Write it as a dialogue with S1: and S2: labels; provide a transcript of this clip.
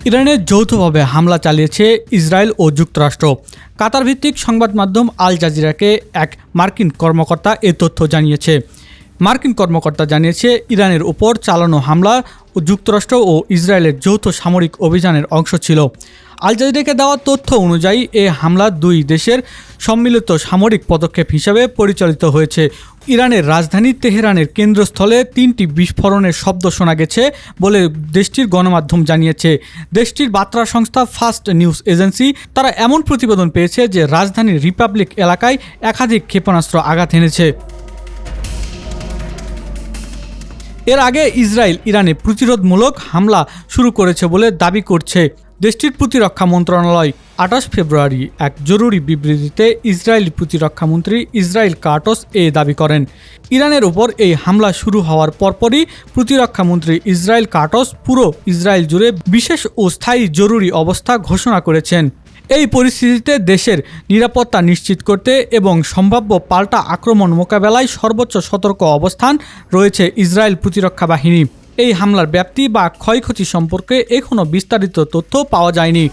S1: ইরানে যৌথভাবে হামলা চালিয়েছে ইসরায়েল ও যুক্তরাষ্ট্র। কাতার ভিত্তিক সংবাদ মাধ্যম আল জাজিরাকে এক মার্কিন কর্মকর্তা এ তথ্য জানিয়েছে। মার্কিন কর্মকর্তা জানিয়েছে, ইরানের উপর চালানো হামলা যুক্তরাষ্ট্র ও ইসরায়েলের যৌথ সামরিক অভিযানের অংশ ছিল। আল জাজিরাকে দেওয়া তথ্য অনুযায়ী এ হামলা দুই দেশের সম্মিলিত সামরিক পদক্ষেপ হিসেবে পরিচালিত হয়েছে। ইরানের রাজধানী তেহরানের কেন্দ্রস্থলে 3টি বিস্ফোরণের শব্দ শোনা গেছে বলে দেশটির গণমাধ্যম জানিয়েছে। দেশটির বার্তা সংস্থা ফাস্ট নিউজ এজেন্সি তারা এমন প্রতিবেদন পেয়েছে যে রাজধানীর রিপাবলিক এলাকায় একাধিক ক্ষেপণাস্ত্র আঘাত এনেছে। এর আগে ইসরায়েল ইরানে প্রতিরোধমূলক হামলা শুরু করেছে বলে দাবি করছে দেশটির প্রতিরক্ষা মন্ত্রণালয়। 28 ফেব্রুয়ারি এক জরুরি বিবৃতিতে ইসরায়েলি প্রতিরক্ষামন্ত্রী ইসরায়েল কাটস এ দাবি করেন। ইরানের উপর এই হামলা শুরু হওয়ার পরপরই প্রতিরক্ষামন্ত্রী ইসরায়েল কাটস পুরো ইসরায়েল জুড়ে বিশেষ ও স্থায়ী জরুরি অবস্থা ঘোষণা করেছেন। এই পরিস্থিতিতে দেশের নিরাপত্তা নিশ্চিত করতে এবং সম্ভাব্য পাল্টা আক্রমণ মোকাবেলায় সর্বোচ্চ সতর্ক অবস্থান রয়েছে ইসরায়েল প্রতিরক্ষা বাহিনী। এই হামলার ব্যাপ্তি বা ক্ষয়ক্ষতি সম্পর্কে এখনও বিস্তারিত তথ্য পাওয়া যায়নি।